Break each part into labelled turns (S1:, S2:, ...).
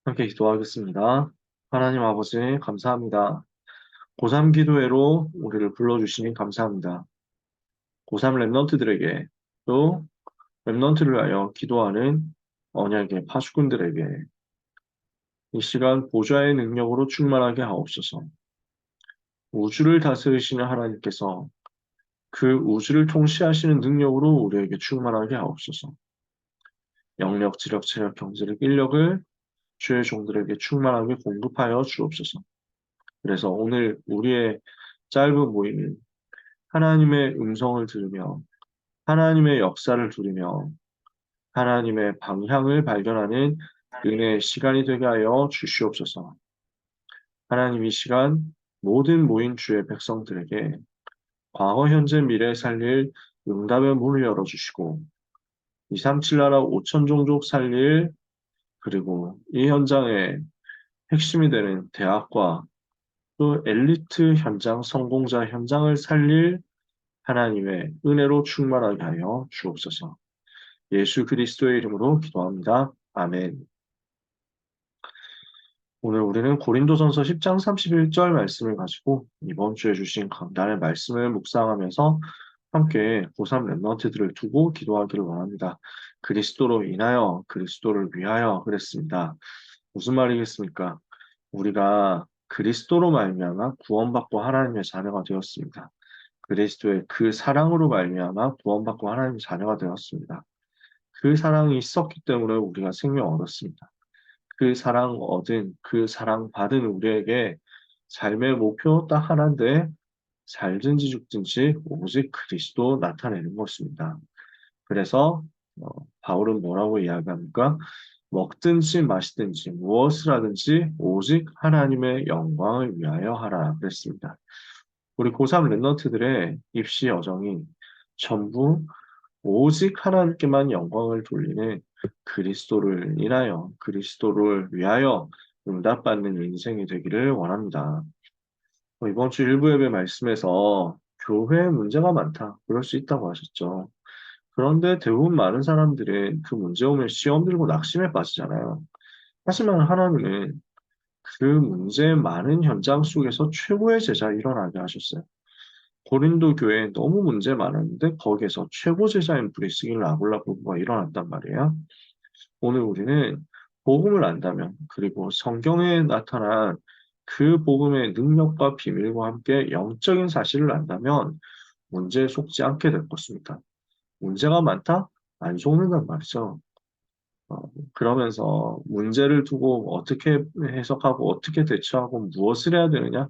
S1: 함께 기도하겠습니다. 하나님 아버지, 감사합니다. 고3 기도회로 우리를 불러주시니 감사합니다. 고3 랩런트들에게 또 랩런트를 위하여 기도하는 언약의 파수꾼들에게 이 시간 보좌의 능력으로 충만하게 하옵소서. 우주를 다스리시는 하나님께서 그 우주를 통치하시는 능력으로 우리에게 충만하게 하옵소서. 영력, 지력, 체력, 경제력, 인력을 주의 종들에게 충만하게 공급하여 주옵소서. 그래서 오늘 우리의 짧은 모임은 하나님의 음성을 들으며 하나님의 역사를 누리며 하나님의 방향을 발견하는 은혜의 시간이 되게 하여 주시옵소서. 하나님 이 시간 모든 모인 주의 백성들에게 과거, 현재, 미래 살릴 응답의 문을 열어주시고 237 나라 5천 종족 살릴 그리고 이 현장의 핵심이 되는 대학과 또 엘리트 현장, 성공자 현장을 살릴 하나님의 은혜로 충만하게 하여 주옵소서. 예수 그리스도의 이름으로 기도합니다. 아멘. 오늘 우리는 고린도전서 10장 31절 말씀을 가지고 이번 주에 주신 강단의 말씀을 묵상하면서 함께 고3 랩런트들을 두고 기도하기를 원합니다. 그리스도로 인하여 그리스도를 위하여 그랬습니다. 무슨 말이겠습니까? 우리가 그리스도로 말미암아 구원받고 하나님의 자녀가 되었습니다. 그리스도의 그 사랑으로 말미암아 구원받고 하나님의 자녀가 되었습니다. 그 사랑이 있었기 때문에 우리가 생명을 얻었습니다. 그 사랑 얻은, 그 사랑 받은 우리에게 삶의 목표 딱 하나인데 살든지 죽든지 오직 그리스도 나타내는 것입니다. 그래서 어, 바울은 뭐라고 이야기합니까? 먹든지 마시든지 무엇을 하든지 오직 하나님의 영광을 위하여 하라 그랬습니다. 우리 고3 랩런트들의 입시 여정이 전부 오직 하나님께만 영광을 돌리는 그리스도를 인하여 그리스도를 위하여 응답받는 인생이 되기를 원합니다. 이번 주 일부 예배 말씀에서 교회에 문제가 많다. 그럴 수 있다고 하셨죠. 그런데 대부분 많은 사람들은 그 문제 오면 시험 들고 낙심에 빠지잖아요. 하지만 하나님은 그 문제 많은 현장 속에서 최고의 제자 일어나게 하셨어요. 고린도 교회에 너무 문제 많았는데 거기에서 최고 제자인 브리스길 아굴라 부부가 일어났단 말이에요. 오늘 우리는 복음을 안다면 그리고 성경에 나타난 그 복음의 능력과 비밀과 함께 영적인 사실을 안다면 문제에 속지 않게 될 것입니다. 문제가 많다? 안 속는단 말이죠. 어, 그러면서 문제를 두고 어떻게 해석하고 어떻게 대처하고 무엇을 해야 되느냐?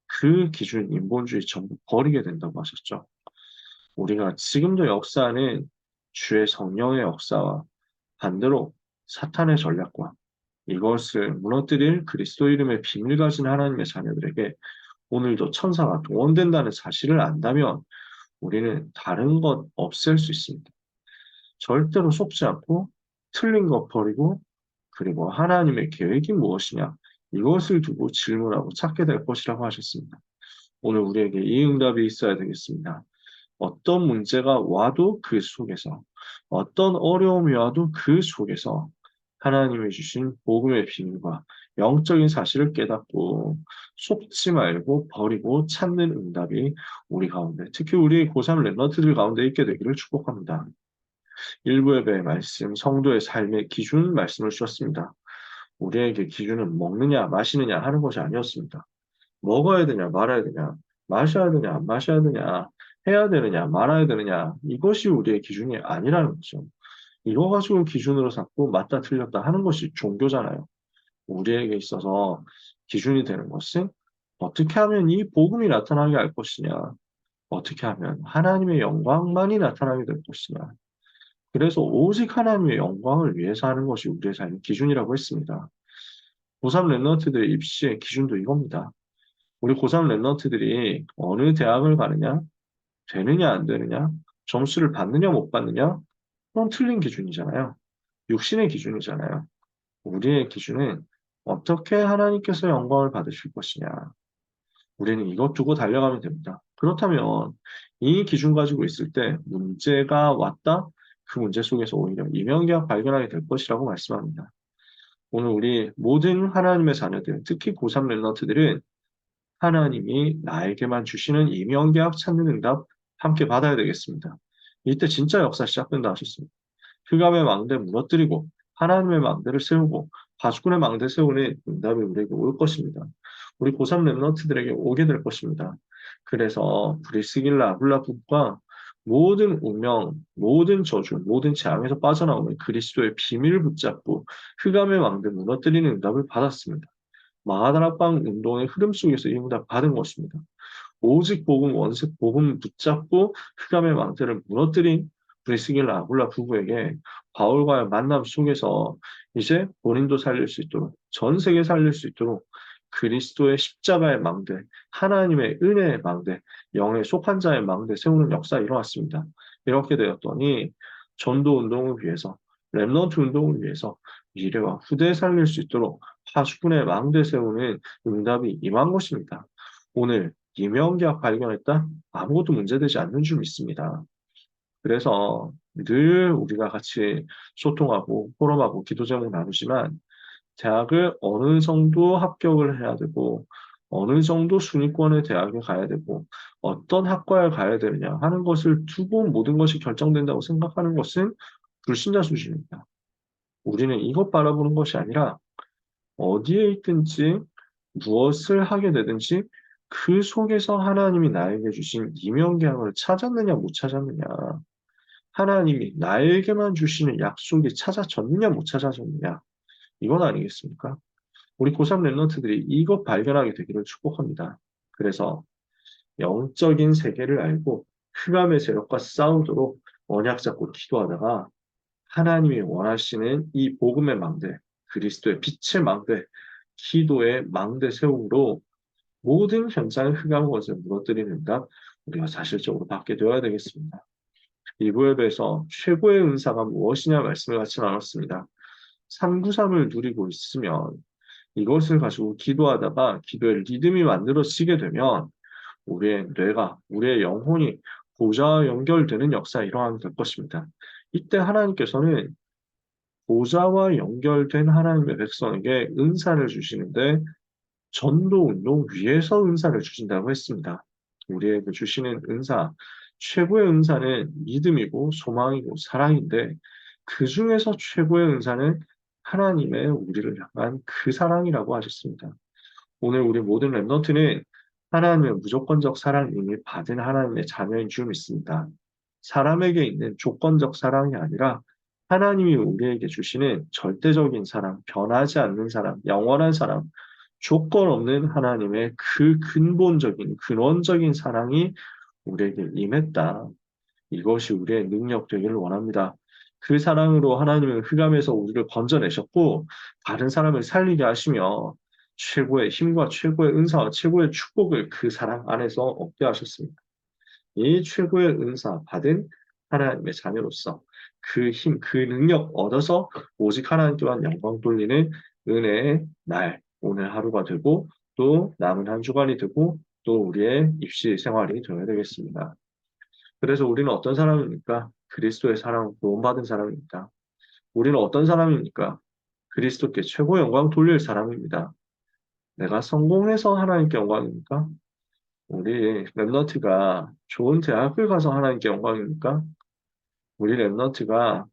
S1: 그 기준, 인본주의 전부 버리게 된다고 하셨죠. 우리가 지금도 역사하는 주의 성령의 역사와 반대로 사탄의 전략과 이것을 무너뜨릴 그리스도 이름의 비밀 가진 하나님의 자녀들에게 오늘도 천사가 동원된다는 사실을 안다면 우리는 다른 것 없앨 수 있습니다. 절대로 속지 않고 틀린 것 버리고 그리고 하나님의 계획이 무엇이냐 이것을 두고 질문하고 찾게 될 것이라고 하셨습니다. 오늘 우리에게 이 응답이 있어야 되겠습니다. 어떤 문제가 와도 그 속에서, 어떤 어려움이 와도 그 속에서 하나님이 주신 복음의 비밀과 영적인 사실을 깨닫고 속지 말고 버리고 찾는 응답이 우리 가운데, 특히 우리 고3 랩런트들 가운데 있게 되기를 축복합니다. 일부 예배의 말씀, 성도의 삶의 기준 말씀을 주셨습니다. 우리에게 기준은 먹느냐, 마시느냐 하는 것이 아니었습니다. 먹어야 되냐, 말아야 되냐, 마셔야 되냐, 안 마셔야 되냐, 해야 되느냐, 말아야 되느냐, 이것이 우리의 기준이 아니라는 거죠. 이거 가지고 기준으로 삼고 맞다 틀렸다 하는 것이 종교잖아요. 우리에게 있어서 기준이 되는 것은 어떻게 하면 이 복음이 나타나게 할 것이냐, 어떻게 하면 하나님의 영광만이 나타나게 될 것이냐. 그래서 오직 하나님의 영광을 위해서 하는 것이 우리의 삶의 기준이라고 했습니다. 고3 랩런트들의 입시의 기준도 이겁니다. 우리 고3 랩런트들이 어느 대학을 가느냐, 되느냐, 안 되느냐, 점수를 받느냐, 못 받느냐, 그건 틀린 기준이잖아요. 육신의 기준이잖아요. 우리의 기준은 어떻게 하나님께서 영광을 받으실 것이냐. 우리는 이것 두고 달려가면 됩니다. 그렇다면 이 기준 가지고 있을 때 문제가 왔다? 그 문제 속에서 오히려 이명계약 발견하게 될 것이라고 말씀합니다. 오늘 우리 모든 하나님의 자녀들, 특히 고3 랩런트들은 하나님이 나에게만 주시는 이명계약 찾는 응답 함께 받아야 되겠습니다. 이때 진짜 역사 시작된다 하셨습니다. 흑암의 망대 무너뜨리고 하나님의 망대를 세우고 가죽군의 망대 세우는 응답이 우리에게 올 것입니다. 우리 고3 랩런트들에게 오게 될 것입니다. 그래서 브리스길라 아굴라 부부가 모든 운명, 모든 저주, 모든 재앙에서 빠져나오는 그리스도의 비밀을 붙잡고 흑암의 망대 무너뜨리는 응답을 받았습니다. 마하다락방 운동의 흐름 속에서 이 응답 받은 것입니다. 오직 복음, 원색 복음 붙잡고 흑암의 망대를 무너뜨린 브리스길라 아굴라 부부에게 바울과의 만남 속에서 이제 본인도 살릴 수 있도록 전 세계 살릴 수 있도록 그리스도의 십자가의 망대, 하나님의 은혜의 망대, 영의 속한 자의 망대 세우는 역사가 일어났습니다. 이렇게 되었더니 전도 운동을 위해서 렘넌트 운동을 위해서 미래와 후대에 살릴 수 있도록 파수꾼의 망대 세우는 응답이 임한 것입니다. 오늘 이명계약 발견했다? 아무것도 문제되지 않는 줄 믿습니다. 그래서 늘 우리가 같이 소통하고 포럼하고 기도 제목 나누지만 대학을 어느 정도 합격을 해야 되고 어느 정도 순위권의 대학에 가야 되고 어떤 학과에 가야 되느냐 하는 것을 두고 모든 것이 결정된다고 생각하는 것은 불신자 수준입니다. 우리는 이것 바라보는 것이 아니라 어디에 있든지 무엇을 하게 되든지 그 속에서 하나님이 나에게 주신 이명계약을 찾았느냐 못 찾았느냐 하나님이 나에게만 주시는 약속이 찾아졌느냐 못 찾아졌느냐 이건 아니겠습니까? 우리 고3 랩런트들이 이것 발견하게 되기를 축복합니다. 그래서 영적인 세계를 알고 흑암의 세력과 싸우도록 언약 잡고 기도하다가 하나님이 원하시는 이 복음의 망대, 그리스도의 빛의 망대, 기도의 망대 세움으로 모든 현장의 흑암 것을 무너뜨리는가 우리가 사실적으로 받게 되어야 되겠습니다. 이부엘에서 최고의 은사가 무엇이냐 말씀을 같이 나눴습니다. 393을 누리고 있으면 이것을 가지고 기도하다가 기도의 리듬이 만들어지게 되면 우리의 뇌가, 우리의 영혼이 보좌와 연결되는 역사가 일어나게 될 것입니다. 이때 하나님께서는 보좌와 연결된 하나님의 백성에게 은사를 주시는데 전도 운동 위에서 은사를 주신다고 했습니다. 우리에게 주시는 은사, 최고의 은사는 믿음이고 소망이고 사랑인데 그 중에서 최고의 은사는 하나님의 우리를 향한 그 사랑이라고 하셨습니다. 오늘 우리 모든 랩런트는 하나님의 무조건적 사랑을 이미 받은 하나님의 자녀인 줄 믿습니다. 사람에게 있는 조건적 사랑이 아니라 하나님이 우리에게 주시는 절대적인 사랑, 변하지 않는 사랑, 영원한 사랑, 조건 없는 하나님의 그 근본적인, 근원적인 사랑이 우리에게 임했다. 이것이 우리의 능력 되기를 원합니다. 그 사랑으로 하나님은 흑암에서 우리를 건져내셨고 다른 사람을 살리게 하시며 최고의 힘과 최고의 은사와 최고의 축복을 그 사랑 안에서 얻게 하셨습니다. 이 최고의 은사 받은 하나님의 자녀로서 그 힘, 그 능력 얻어서 오직 하나님께만 영광 돌리는 은혜의 날, 오늘 하루가 되고 또 남은 한 주간이 되고 또 우리의 입시 생활이 되어야 되겠습니다. 그래서 우리는 어떤 사람입니까? 그리스도의 사랑 구원받은 사람입니다. 우리는 어떤 사람입니까? 그리스도께 최고 영광 돌릴 사람입니다. 내가 성공해서 하나님께 영광입니까? 우리 랩너트가 좋은 대학을 가서 하나님께 영광입니까? 우리 랩너트가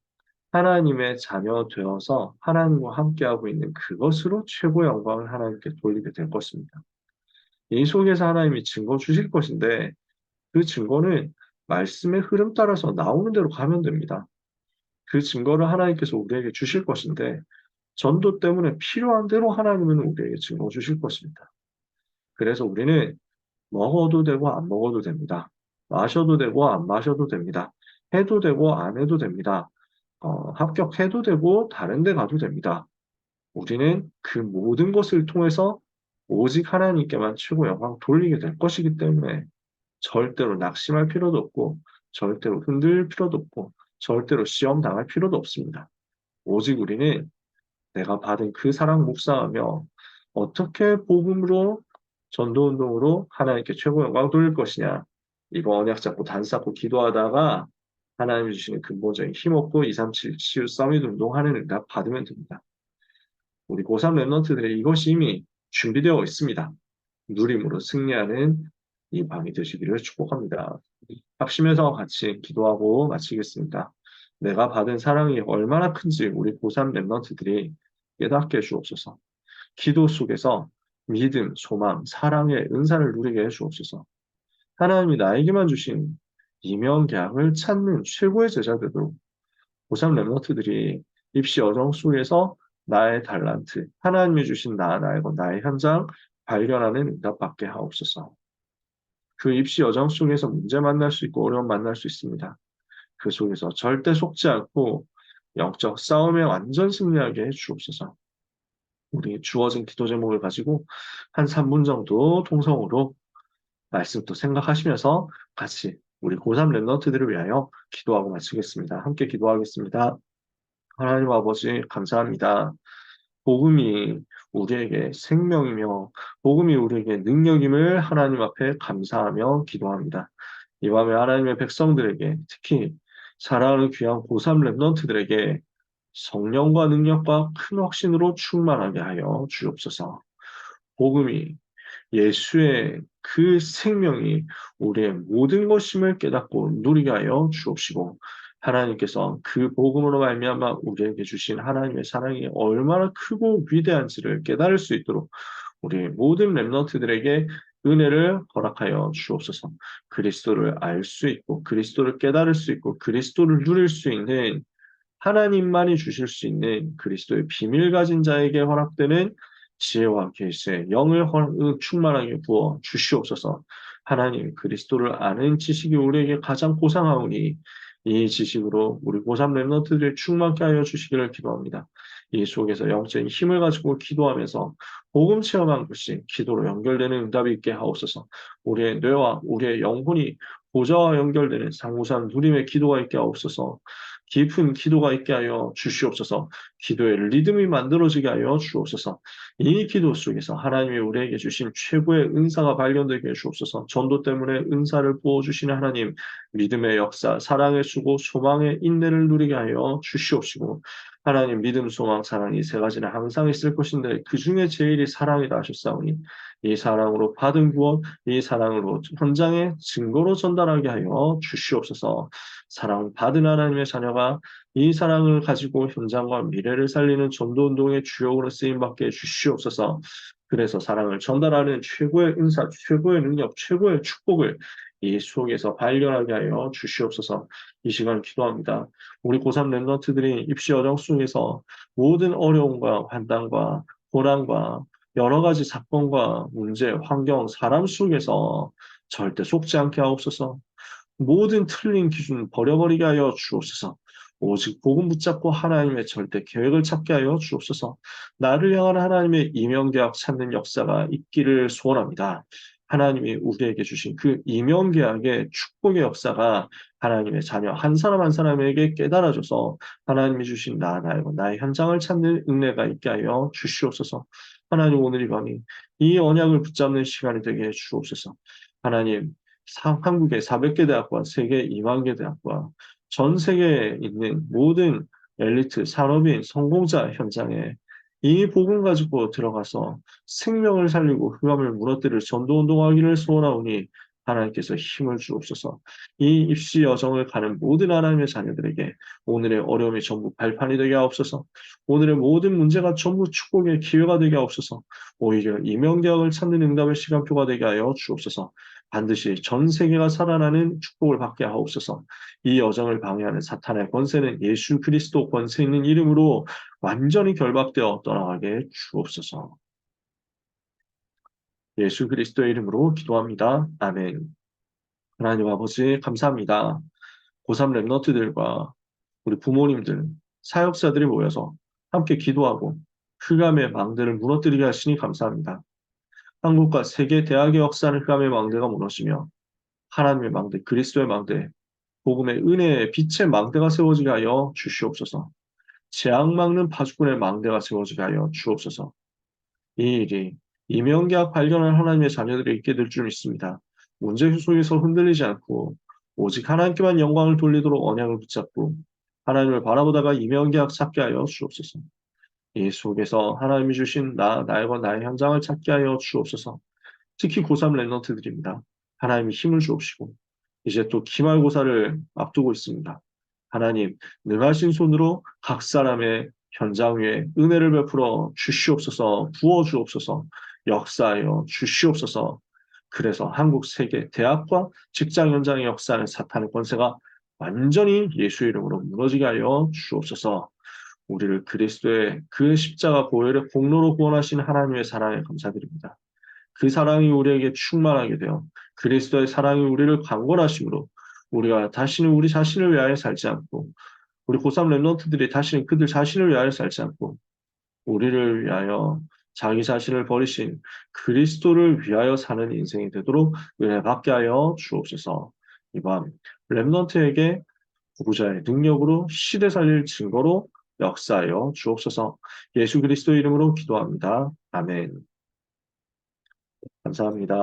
S1: 하나님의 자녀 되어서 하나님과 함께하고 있는 그것으로 최고 영광을 하나님께 돌리게 될 것입니다. 이 속에서 하나님이 증거 주실 것인데 그 증거는 말씀의 흐름 따라서 나오는 대로 가면 됩니다. 그 증거를 하나님께서 우리에게 주실 것인데 전도 때문에 필요한 대로 하나님은 우리에게 증거 주실 것입니다. 그래서 우리는 먹어도 되고 안 먹어도 됩니다. 마셔도 되고 안 마셔도 됩니다. 해도 되고 안 해도 됩니다. 합격해도 되고 다른 데 가도 됩니다. 우리는 그 모든 것을 통해서 오직 하나님께만 최고 영광 돌리게 될 것이기 때문에 절대로 낙심할 필요도 없고 절대로 흔들릴 필요도 없고 절대로 시험 당할 필요도 없습니다. 오직 우리는 내가 받은 그 사랑 묵상하며 어떻게 복음으로 전도운동으로 하나님께 최고 영광 돌릴 것이냐. 이거 언약 잡고 단 쌓고 기도하다가 하나님이 주시는 근본적인 힘없고 237 치유 서밋 운동하는 응답 받으면 됩니다. 우리 고3 랩런트들의 이것이 이미 준비되어 있습니다. 누림으로 승리하는 이 밤이 되시기를 축복합니다. 합심해서 같이 기도하고 마치겠습니다. 내가 받은 사랑이 얼마나 큰지 우리 고3 랩런트들이 깨닫게 해 주옵소서. 기도 속에서 믿음, 소망, 사랑의 은사를 누리게 해 주옵소서. 하나님이 나에게만 주신 이명 계약을 찾는 최고의 제자 되도록 고3 랩런트들이 입시 여정 속에서 나의 달란트, 하나님이 주신 나의 현장 발견하는 응답받게 하옵소서. 그 입시 여정 속에서 문제 만날 수 있고 어려움 만날 수 있습니다. 그 속에서 절대 속지 않고 영적 싸움에 완전 승리하게 해 주옵소서. 우리 주어진 기도 제목을 가지고 한 3분 정도 통성으로 말씀도 생각하시면서 같이 우리 고3 랩런트들을 위하여 기도하고 마치겠습니다. 함께 기도하겠습니다. 하나님 아버지 감사합니다. 복음이 우리에게 생명이며 복음이 우리에게 능력임을 하나님 앞에 감사하며 기도합니다. 이 밤에 하나님의 백성들에게 특히 사랑하는 귀한 고3 랩런트들에게 성령과 능력과 큰 확신으로 충만하게 하여 주옵소서. 복음이 예수의 그 생명이 우리의 모든 것임을 깨닫고 누리게 하여 주옵시고 하나님께서 그 복음으로 말미암아 우리에게 주신 하나님의 사랑이 얼마나 크고 위대한지를 깨달을 수 있도록 우리 모든 렘넌트들에게 은혜를 허락하여 주옵소서. 그리스도를 알 수 있고 그리스도를 깨달을 수 있고 그리스도를 누릴 수 있는 하나님만이 주실 수 있는 그리스도의 비밀 가진 자에게 허락되는 지혜와 계시의 영을 충만하게 부어 주시옵소서. 하나님 그리스도를 아는 지식이 우리에게 가장 고상하오니 이 지식으로 우리 고3 랩런트들을 충만케 하여 주시기를 기도합니다. 이 속에서 영적인 힘을 가지고 기도하면서 복음 체험한 것이 기도로 연결되는 응답이 있게 하옵소서. 우리의 뇌와 우리의 영혼이 보좌와 연결되는 상무산 누림의 기도가 있게 하옵소서. 깊은 기도가 있게 하여 주시옵소서. 기도의 리듬이 만들어지게 하여 주옵소서. 이 기도 속에서 하나님이 우리에게 주신 최고의 은사가 발견되게 해 주옵소서. 전도 때문에 은사를 부어주시는 하나님, 믿음의 역사, 사랑의 수고, 소망의 인내를 누리게 하여 주시옵시고 하나님 믿음, 소망, 사랑 이 세 가지는 항상 있을 것인데 그 중에 제일이 사랑이다 하셨사오니 이 사랑으로 받은 구원, 이 사랑으로 현장의 증거로 전달하게 하여 주시옵소서. 사랑 받은 하나님의 자녀가 이 사랑을 가지고 현장과 미래를 살리는 전도운동의 주역으로 쓰임받게 주시옵소서. 그래서 사랑을 전달하는 최고의 은사, 최고의 능력, 최고의 축복을 이 속에서 발견하게 하여 주시옵소서. 이 시간 기도합니다. 우리 고3 랩런트들이 입시 여정 속에서 모든 어려움과 환난과 고난과 여러 가지 사건과 문제, 환경, 사람 속에서 절대 속지 않게 하옵소서. 모든 틀린 기준 버려버리게 하여 주옵소서. 오직 복음 붙잡고 하나님의 절대 계획을 찾게 하여 주옵소서. 나를 향한 하나님의 이명계약 찾는 역사가 있기를 소원합니다. 하나님이 우리에게 주신 그 이명계약의 축복의 역사가 하나님의 자녀 한 사람 한 사람에게 깨달아져서 하나님이 주신 나의 현장을 찾는 은혜가 있게 하여 주시옵소서. 하나님 오늘 이 밤이 이 언약을 붙잡는 시간이 되게 해 주옵소서. 하나님 한국의 400개 대학과 세계 2만 개 대학과 전 세계에 있는 모든 엘리트 산업인 성공자 현장에 이 복음 가지고 들어가서 생명을 살리고 흑암을 무너뜨릴 전도운동하기를 소원하오니 하나님께서 힘을 주옵소서. 이 입시 여정을 가는 모든 하나님의 자녀들에게 오늘의 어려움이 전부 발판이 되게 하옵소서. 오늘의 모든 문제가 전부 축복의 기회가 되게 하옵소서. 오히려 이명대학을 찾는 응답의 시간표가 되게 하여 주옵소서. 반드시 전 세계가 살아나는 축복을 받게 하옵소서. 이 여정을 방해하는 사탄의 권세는 예수 그리스도 권세 있는 이름으로 완전히 결박되어 떠나가게 주옵소서. 예수 그리스도의 이름으로 기도합니다. 아멘. 하나님 아버지 감사합니다. 고3 랩너트들과 우리 부모님들, 사역자들이 모여서 함께 기도하고 흑암의 망대를 무너뜨리게 하시니 감사합니다. 한국과 세계 대학의 역사는 흑암의 망대가 무너지며 하나님의 망대, 그리스도의 망대, 복음의 은혜의 빛의 망대가 세워지게 하여 주시옵소서. 재앙 막는 파수꾼의 망대가 세워지게 하여 주옵소서. 이 일이 이명계약 발견한 하나님의 자녀들이 있게 될 줄 믿습니다. 문제 속에서 흔들리지 않고 오직 하나님께만 영광을 돌리도록 언약을 붙잡고 하나님을 바라보다가 이명계약 찾게 하여 주옵소서. 이 속에서 하나님이 주신 나의 나의 현장을 찾게 하여 주옵소서. 특히 고3 랩런트들입니다. 하나님이 힘을 주옵시고 이제 또 기말고사를 앞두고 있습니다. 하나님, 능하신 손으로 각 사람의 현장 위에 은혜를 베풀어 주시옵소서, 부어 주옵소서, 역사하여 주시옵소서. 그래서 한국 세계 대학과 직장 현장의 역사하는 사탄의 권세가 완전히 예수 이름으로 무너지게 하여 주옵소서. 우리를 그리스도의 그 십자가 보혈의 공로로 구원하신 하나님의 사랑에 감사드립니다. 그 사랑이 우리에게 충만하게 되어 그리스도의 사랑이 우리를 강권하심으로 우리가 다시는 우리 자신을 위하여 살지 않고 우리 고3 랩런트들이 다시는 그들 자신을 위하여 살지 않고 우리를 위하여 자기 자신을 버리신 그리스도를 위하여 사는 인생이 되도록 은혜 받게 하여 주옵소서. 이번 랩런트에게 구구자의 능력으로 시대 살릴 증거로 역사하여 주옵소서. 예수 그리스도 이름으로 기도합니다. 아멘. 감사합니다.